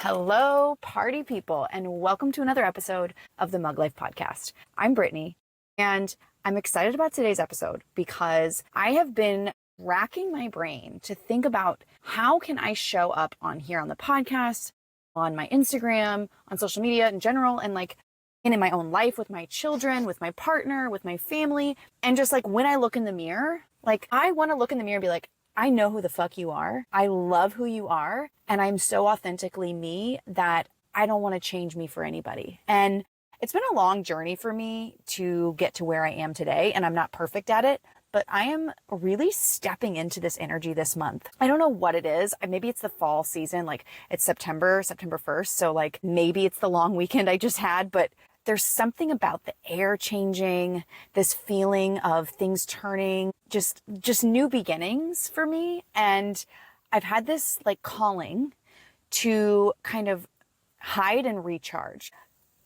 Hello, party people, and welcome to another episode of the Mug Life Podcast. I'm Brittany, and I'm excited about today's episode because I have been racking my brain to think about how can I show up on here on the podcast, on my Instagram, on social media in general, and in my own life with my children, with my partner, with my family. And just when I look in the mirror, I want to look in the mirror and be like, I know who the fuck you are. I love who you are. And I'm so authentically me that I don't want to change me for anybody. And it's been a long journey for me to get to where I am today. And I'm not perfect at it, but I am really stepping into this energy this month. I don't know what it is. Maybe it's the fall season. It's September 1st. So maybe it's the long weekend I just had, but there's something about the air changing, this feeling of things turning, just new beginnings for me. And I've had this calling to kind of hide and recharge.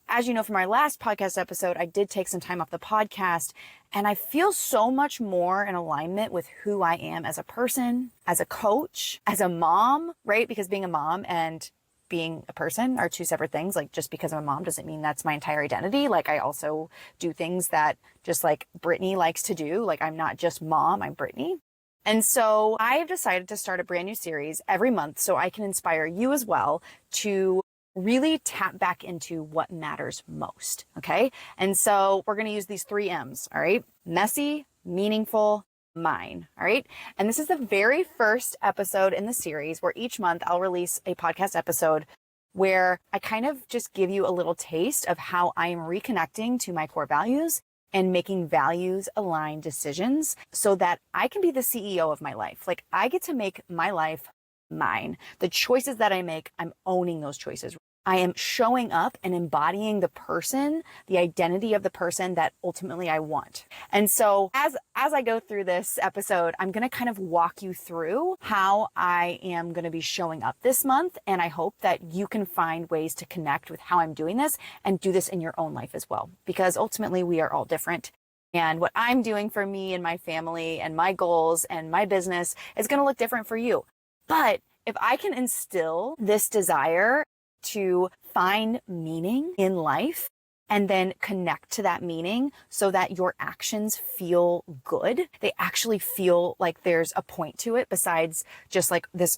As you know from our last podcast episode, I did take some time off the podcast, and I feel so much more in alignment with who I am as a person, as a coach, as a mom, right? Because being a mom and being a person are two separate things. Just because I'm a mom doesn't mean that's my entire identity. I also do things that just Brittany likes to do. I'm not just mom, I'm Brittany. And so I've decided to start a brand new series every month so I can inspire you as well to really tap back into what matters most. Okay. And so we're going to use these 3 M's. All right. Messy, meaningful, mine. All right. And this is the very first episode in the series where each month I'll release a podcast episode where I kind of just give you a little taste of how I am reconnecting to my core values and making values aligned decisions so that I can be the CEO of my life. I get to make my life mine. The choices that I make, I'm owning those choices. I am showing up and embodying the person, the identity of the person that ultimately I want. And so as I go through this episode, I'm going to kind of walk you through how I am going to be showing up this month. And I hope that you can find ways to connect with how I'm doing this and do this in your own life as well. Because ultimately we are all different. And what I'm doing for me and my family and my goals and my business is going to look different for you. But if I can instill this desire to find meaning in life and then connect to that meaning so that your actions feel good, they actually feel like there's a point to it besides just this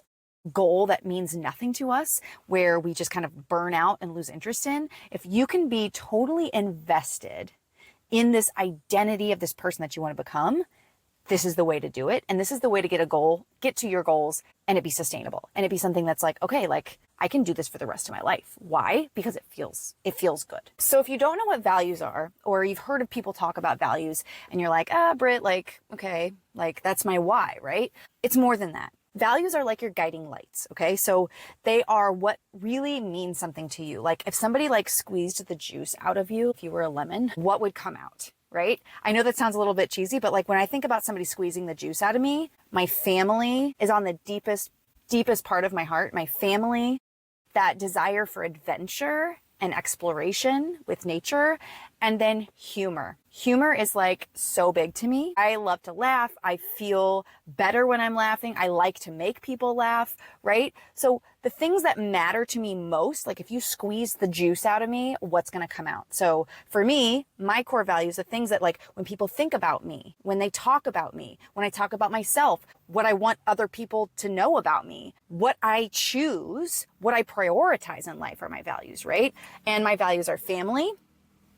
goal that means nothing to us, where we just kind of burn out and lose interest in. If you can be totally invested in this identity of this person that you want to become, this is the way to do it. And this is the way to get to your goals and it be sustainable. And it be something that's okay, I can do this for the rest of my life. Why? Because it feels good. So if you don't know what values are, or you've heard of people talk about values and you're Britt, okay, that's my why, right? It's more than that. Values are your guiding lights. Okay. So they are what really means something to you. If somebody squeezed the juice out of you, if you were a lemon, what would come out? Right? I know that sounds a little bit cheesy, but when I think about somebody squeezing the juice out of me, my family is on the deepest part of my heart. My family, that desire for adventure and exploration with nature, and then humor. Humor is so big to me. I love to laugh. I feel better when I'm laughing. I like to make people laugh, right? So the things that matter to me most, if you squeeze the juice out of me, what's going to come out? So for me, my core values, the things that when people think about me, when they talk about me, when I talk about myself, what I want other people to know about me, what I choose, what I prioritize in life are my values, right? And my values are family.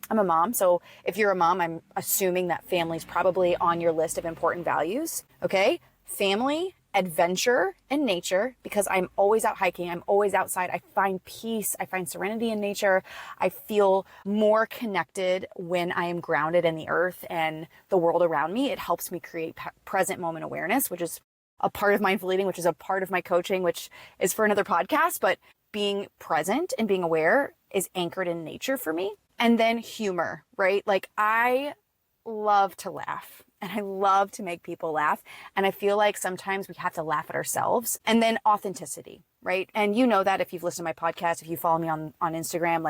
I'm a mom, so if you're a mom, I'm assuming that family's probably on your list of important values, okay? Family, adventure, and nature, because I'm always out hiking, I'm always outside. I find peace, I find serenity in nature. I feel more connected when I am grounded in the earth and the world around me. It helps me create present moment awareness, which is a part of mindful eating, which is a part of my coaching, which is for another podcast, but being present and being aware is anchored in nature for me. And then humor, right? I love to laugh and I love to make people laugh. And I feel sometimes we have to laugh at ourselves. And then authenticity, right? And you know that if you've listened to my podcast, if you follow me on Instagram,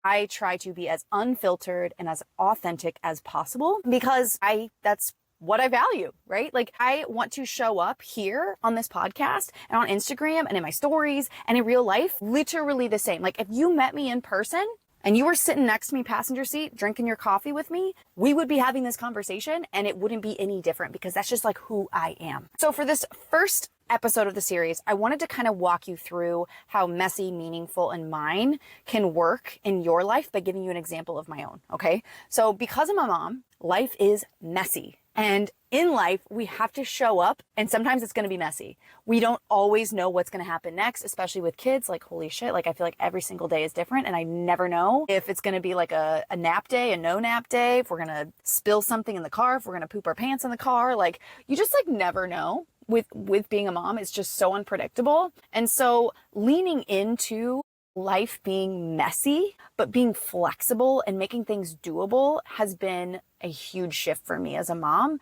I try to be as unfiltered and as authentic as possible because that's what I value, right? Like I want to show up here on this podcast and on Instagram and in my stories and in real life, literally the same. Like if you met me in person and you were sitting next to me, passenger seat, drinking your coffee with me, we would be having this conversation and it wouldn't be any different because that's just like who I am. So for this first episode of the series, I wanted to kind of walk you through how messy, meaningful, and mine can work in your life by giving you an example of my own, okay? So because I'm a mom, life is messy. And in life, we have to show up and sometimes it's going to be messy. We don't always know what's going to happen next, especially with kids. Like, holy shit, like I feel like every single day is different and I never know if it's going to be like a nap day, a no nap day, if we're going to spill something in the car, if we're going to poop our pants in the car. Like you just like never know. With being a mom, it's just so unpredictable. And so leaning into life being messy, but being flexible and making things doable has been a huge shift for me as a mom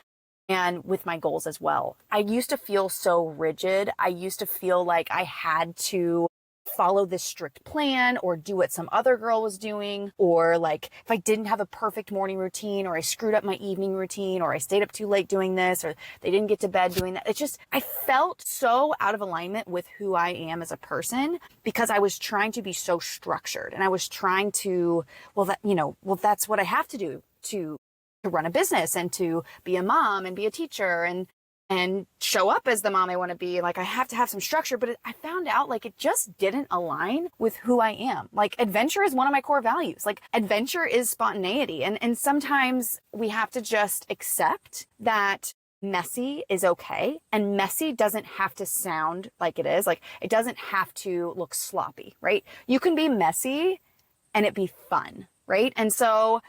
and with my goals as well. I used to feel so rigid. I used to feel like I had to follow this strict plan or do what some other girl was doing, or like if I didn't have a perfect morning routine or I screwed up my evening routine or I stayed up too late doing this or they didn't get to bed doing that. It's just, I felt so out of alignment with who I am as a person because I was trying to be so structured and I was trying to, that's what I have to do to run a business and to be a mom and be a teacher and show up as the mom I want to be. Like I have to have some structure, but I found out like it just didn't align with who I am. Like adventure is one of my core values. Like adventure is spontaneity. And sometimes we have to just accept that messy is okay. And messy doesn't have to sound like it is. Like it doesn't have to look sloppy, right? You can be messy and it be fun, right? And so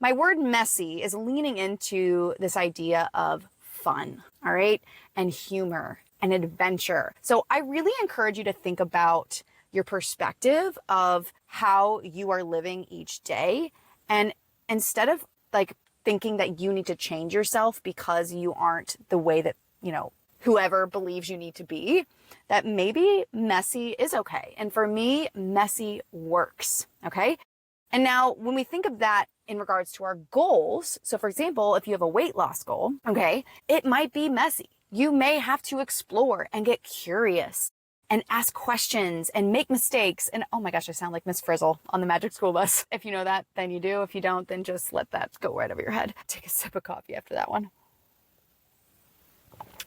my word messy is leaning into this idea of fun, all right, and humor and adventure. So I really encourage you to think about your perspective of how you are living each day. And instead of like thinking that you need to change yourself because you aren't the way that, whoever believes you need to be, that maybe messy is okay. And for me, messy works, okay? And now when we think of that in regards to our goals, so for example, if you have a weight loss goal, okay, it might be messy. You may have to explore and get curious and ask questions and make mistakes. And oh my gosh, I sound like Miss Frizzle on the Magic School Bus. If you know that, then you do. If you don't, then just let that go right over your head. Take a sip of coffee after that one.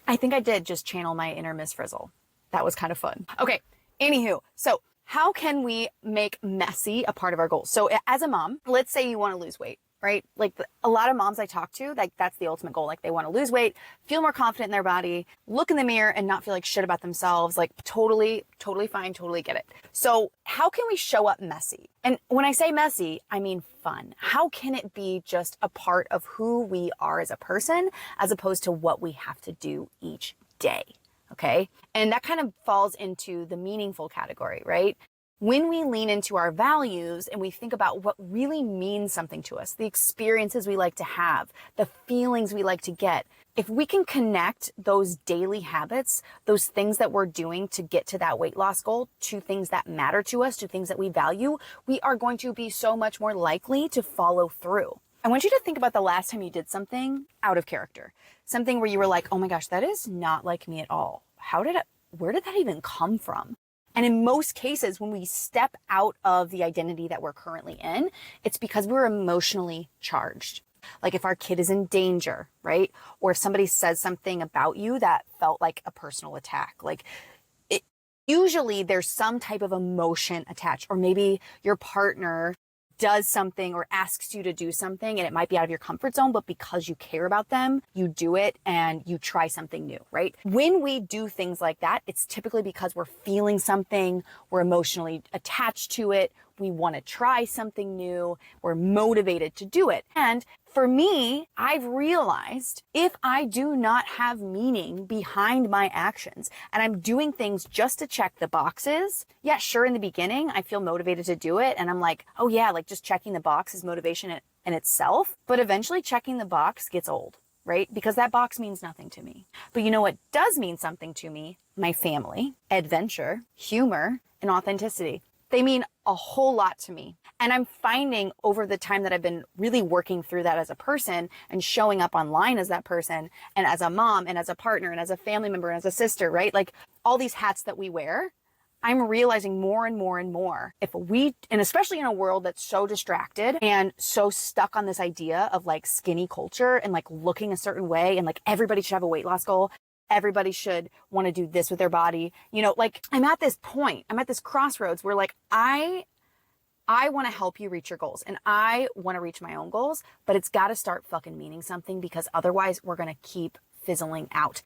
I think I did just channel my inner Miss Frizzle. That was kind of fun. Okay, anywho, so how can we make messy a part of our goals? So as a mom, let's say you want to lose weight, right? Like a lot of moms I talk to, like that's the ultimate goal. Like they want to lose weight, feel more confident in their body, look in the mirror and not feel like shit about themselves. Like totally fine, totally get it. So how can we show up messy? And when I say messy, I mean fun. How can it be just a part of who we are as a person as opposed to what we have to do each day? Okay. And that kind of falls into the meaningful category, right? When we lean into our values and we think about what really means something to us, the experiences we like to have, the feelings we like to get, if we can connect those daily habits, those things that we're doing to get to that weight loss goal, to things that matter to us, to things that we value, we are going to be so much more likely to follow through. I want you to think about the last time you did something out of character, something where you were like, oh my gosh, that is not like me at all. Where did that even come from? And in most cases, when we step out of the identity that we're currently in, it's because we're emotionally charged. Like if our kid is in danger, right? Or if somebody says something about you that felt like a personal attack, usually there's some type of emotion attached, or maybe your partner does something or asks you to do something and it might be out of your comfort zone, but because you care about them, you do it and you try something new, right? When we do things like that, it's typically because we're feeling something, we're emotionally attached to it, we want to try something new, we're motivated to do it. And for me, I've realized if I do not have meaning behind my actions and I'm doing things just to check the boxes, yeah, sure, in the beginning, I feel motivated to do it. And I'm like, oh yeah, like just checking the box is motivation in itself. But eventually checking the box gets old, right? Because that box means nothing to me. But you know what does mean something to me? My family, adventure, humor, and authenticity. They mean a whole lot to me. And I'm finding over the time that I've been really working through that as a person and showing up online as that person and as a mom and as a partner and as a family member and as a sister, right? Like all these hats that we wear, I'm realizing more and more and more if we, and especially in a world that's so distracted and so stuck on this idea of like skinny culture and like looking a certain way and like everybody should have a weight loss goal. Everybody should want to do this with their body. You know, like I'm at this point, I'm at this crossroads where like I want to help you reach your goals and I want to reach my own goals, but it's got to start fucking meaning something because otherwise we're going to keep fizzling out.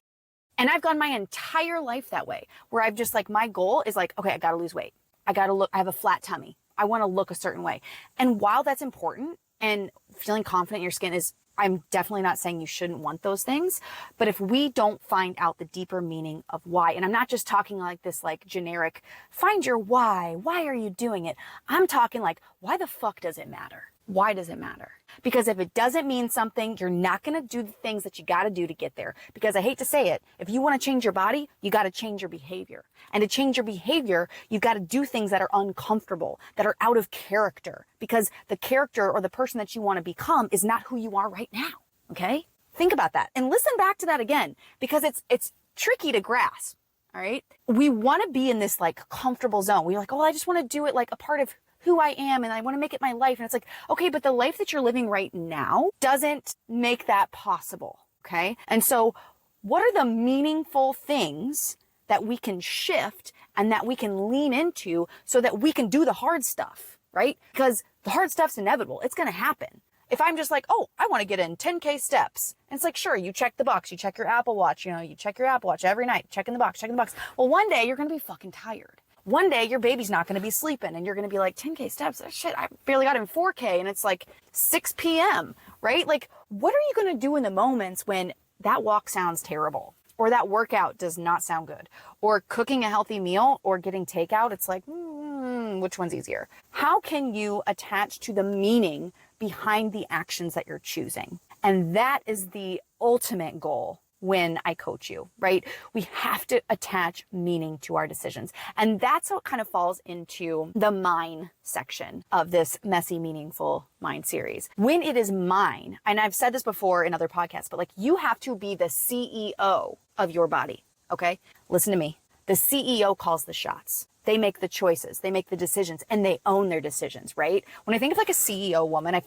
And I've gone my entire life that way where I've just like, my goal is like, okay, I got to lose weight. I got to look, I have a flat tummy. I want to look a certain way. And while that's important and feeling confident in your skin is, I'm definitely not saying you shouldn't want those things, but if we don't find out the deeper meaning of why, and I'm not just talking like this like generic, find your why are you doing it? I'm talking like, why the fuck does it matter? Why does it matter? Because if it doesn't mean something, you're not going to do the things that you got to do to get there. Because I hate to say it, if you want to change your body, you got to change your behavior. And to change your behavior, you got to do things that are uncomfortable, that are out of character. Because the character or the person that you want to become is not who you are right now. Okay? Think about that. And listen back to that again, because it's tricky to grasp. All right? We want to be in this like comfortable zone. We're like, oh, I just want to do it like a part of who I am and I want to make it my life. And it's like, okay, but the life that you're living right now doesn't make that possible. Okay. And so what are the meaningful things that we can shift and that we can lean into so that we can do the hard stuff, right? Because the hard stuff's inevitable. It's going to happen. If I'm just like, oh, I want to get in 10K steps. And it's like, sure, you check the box, you check your Apple Watch, you check your Apple Watch every night, checking the box. Well, one day you're going to be fucking tired. One day your baby's not going to be sleeping and you're going to be like 10K steps. Oh, shit, I barely got in 4K and it's like 6 p.m., right? Like, what are you going to do in the moments when that walk sounds terrible or that workout does not sound good or cooking a healthy meal or getting takeout? It's like, which one's easier? How can you attach to the meaning behind the actions that you're choosing? And that is the ultimate goal when I coach you, right? We have to attach meaning to our decisions. And that's what kind of falls into the mine section of this Messy, Meaningful Mind series. When it is mine, and I've said this before in other podcasts, but like you have to be the CEO of your body, okay? Listen to me. The CEO calls the shots. They make the choices, they make the decisions, and they own their decisions, right? When I think of like a CEO woman, I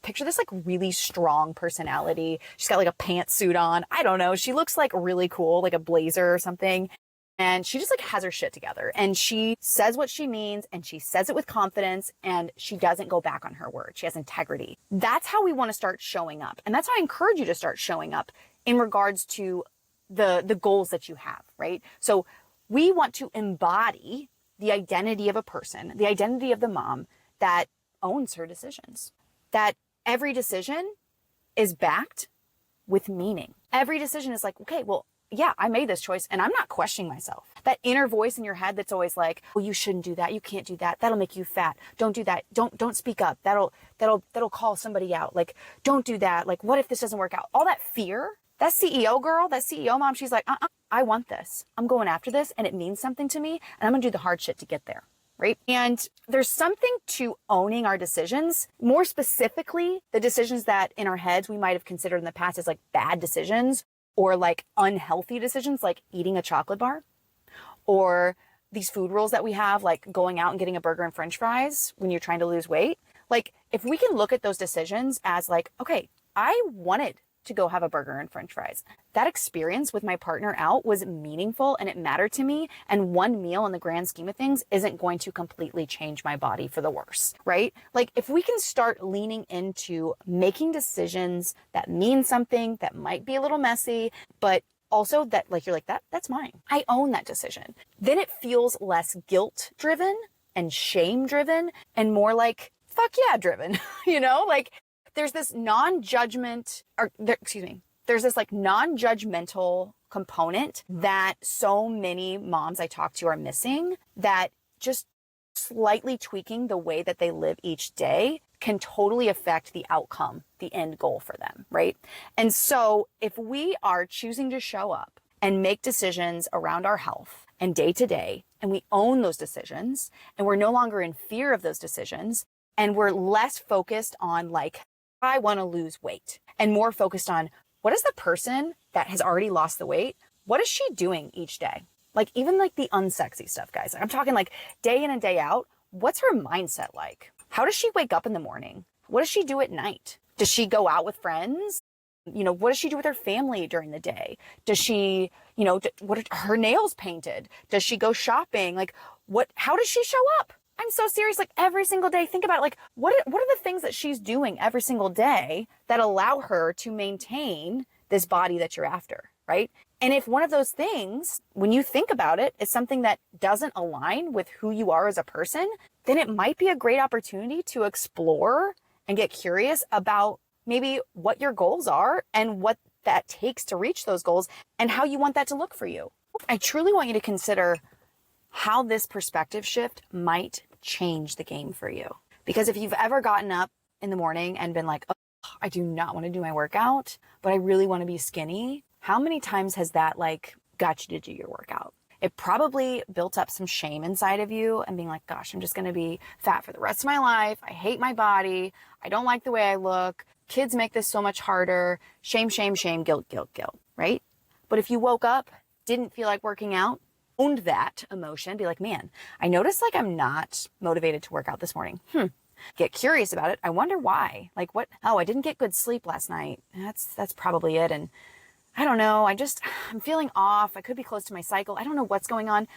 picture this like really strong personality. She's got like a pantsuit on. I don't know. She looks like really cool, like a blazer or something. And she just like has her shit together and she says what she means and she says it with confidence and she doesn't go back on her word. She has integrity. That's how we want to start showing up. And that's how I encourage you to start showing up in regards to the goals that you have, right? So we want to embody the identity of a person, the identity of the mom that owns her decisions, that every decision is backed with meaning. Every decision is like, okay, well, yeah, I made this choice and I'm not questioning myself. That inner voice in your head that's always like, well, you shouldn't do that. You can't do that. That'll make you fat. Don't do that. Don't speak up. That'll call somebody out. Like, don't do that. Like, what if this doesn't work out? All that fear. That CEO girl, that CEO mom, she's like, I want this. I'm going after this and it means something to me and I'm going to do the hard shit to get there, right? And there's something to owning our decisions, more specifically, the decisions that in our heads we might have considered in the past as like bad decisions or like unhealthy decisions, like eating a chocolate bar or these food rules that we have, like going out and getting a burger and french fries when you're trying to lose weight. Like if we can look at those decisions as like, okay, I wanted to go have a burger and french fries. That experience with my partner out was meaningful and it mattered to me. And one meal in the grand scheme of things isn't going to completely change my body for the worse, right? Like if we can start leaning into making decisions that mean something, that might be a little messy, but also that like, you're like, that's mine. I own that decision. Then it feels less guilt driven and shame driven and more like, fuck yeah, driven, like, there's this there's this like non-judgmental component that so many moms I talk to are missing, that just slightly tweaking the way that they live each day can totally affect the outcome, the end goal for them, right? And so if we are choosing to show up and make decisions around our health and day to day, and we own those decisions, and we're no longer in fear of those decisions, and we're less focused on like, I want to lose weight, and more focused on what is the person that has already lost the weight, what is she doing each day? Like even like the unsexy stuff, guys. I'm talking like day in and day out. What's her mindset like? How does she wake up in the morning? What does she do at night? Does she go out with friends? What does she do with her family during the day? Does she, what are her nails painted? Does she go shopping? Like how does she show up? I'm so serious. Like every single day, think about it. Like what are the things that she's doing every single day that allow her to maintain this body that you're after, right? And if one of those things, when you think about it, is something that doesn't align with who you are as a person, then it might be a great opportunity to explore and get curious about maybe what your goals are and what that takes to reach those goals and how you want that to look for you. I truly want you to consider how this perspective shift might change the game for you. Because if you've ever gotten up in the morning and been like, oh, I do not want to do my workout, but I really want to be skinny. How many times has that like got you to do your workout? It probably built up some shame inside of you and being like, gosh, I'm just going to be fat for the rest of my life. I hate my body. I don't like the way I look. Kids make this so much harder. Shame, shame, shame, guilt, guilt, guilt, right? But if you woke up, didn't feel like working out, owned that emotion, be like, man, I noticed like I'm not motivated to work out this morning. Get curious about it. I wonder why. Like what? Oh, I didn't get good sleep last night. That's probably it. And I don't know. I'm feeling off. I could be close to my cycle. I don't know what's going on,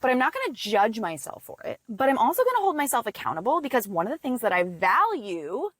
but I'm not going to judge myself for it. But I'm also going to hold myself accountable because one of the things that I value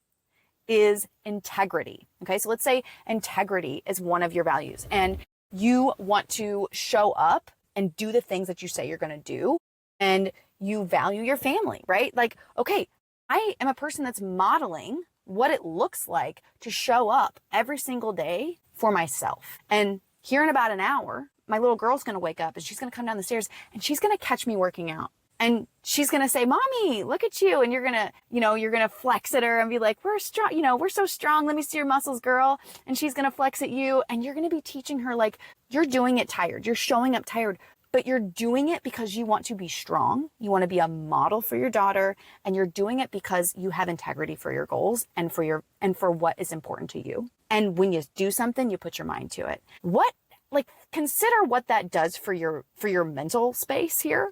is integrity. Okay. So let's say integrity is one of your values and you want to show up and do the things that you say you're going to do. And you value your family, right? Like, okay, I am a person that's modeling what it looks like to show up every single day for myself. And here in about an hour, my little girl's going to wake up and she's going to come down the stairs and she's going to catch me working out. And she's going to say, Mommy, look at you. And you're going to, you're going to flex at her and be like, we're strong, we're so strong. Let me see your muscles, girl. And she's going to flex at you. And you're going to be teaching her like, you're doing it tired. You're showing up tired, but you're doing it because you want to be strong. You want to be a model for your daughter. And you're doing it because you have integrity for your goals and for what is important to you. And when you do something, you put your mind to it. Consider what that does for your mental space here.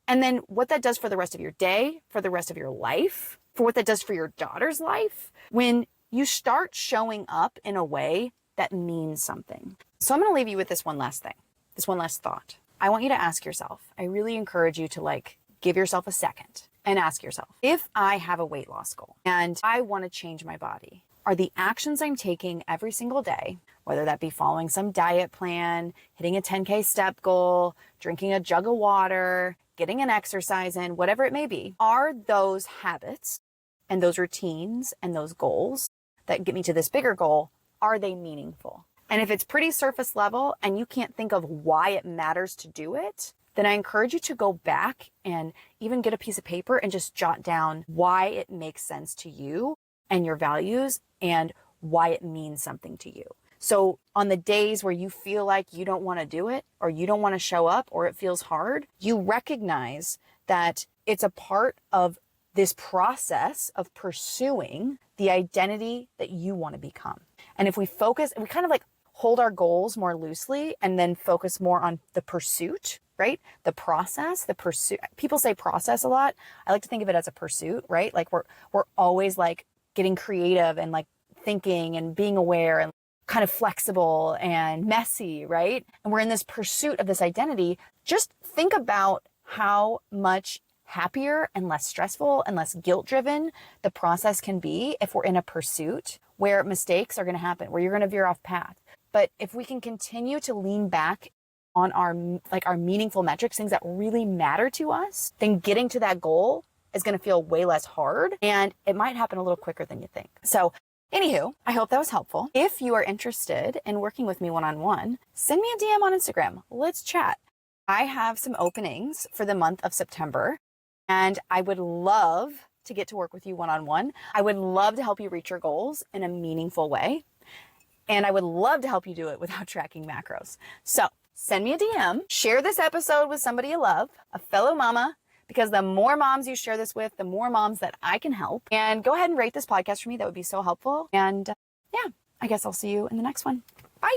And then what that does for the rest of your day, for the rest of your life, for what that does for your daughter's life, when you start showing up in a way that means something. So I'm going to leave you with this one last thing, this one last thought. I want you to ask yourself, I really encourage you to give yourself a second and ask yourself, if I have a weight loss goal and I want to change my body, are the actions I'm taking every single day, whether that be following some diet plan, hitting a 10K step goal, drinking a jug of water, getting an exercise in, whatever it may be, are those habits and those routines and those goals that get me to this bigger goal, are they meaningful? And if it's pretty surface level and you can't think of why it matters to do it, then I encourage you to go back and even get a piece of paper and just jot down why it makes sense to you and your values and why it means something to you. So on the days where you feel like you don't want to do it or you don't want to show up or it feels hard, you recognize that it's a part of this process of pursuing the identity that you want to become. And if we focus, we kind of hold our goals more loosely and then focus more on the pursuit, right? The process, the pursuit. People say process a lot. I like to think of it as a pursuit, right? We're always getting creative and thinking and being aware and kind of flexible and messy, right? And we're in this pursuit of this identity. Just think about how much happier and less stressful and less guilt-driven the process can be if we're in a pursuit where mistakes are going to happen, where you're going to veer off path. But if we can continue to lean back on our meaningful metrics, things that really matter to us, then getting to that goal is going to feel way less hard and it might happen a little quicker than you think. So anywho, I hope that was helpful. If you are interested in working with me one-on-one, send me a DM on Instagram. Let's chat. I have some openings for the month of September and I would love to get to work with you one-on-one. I would love to help you reach your goals in a meaningful way. And I would love to help you do it without tracking macros. So send me a DM, share this episode with somebody you love, a fellow mama, because the more moms you share this with, the more moms that I can help. And go ahead and rate this podcast for me. That would be so helpful. And yeah, I guess I'll see you in the next one. Bye.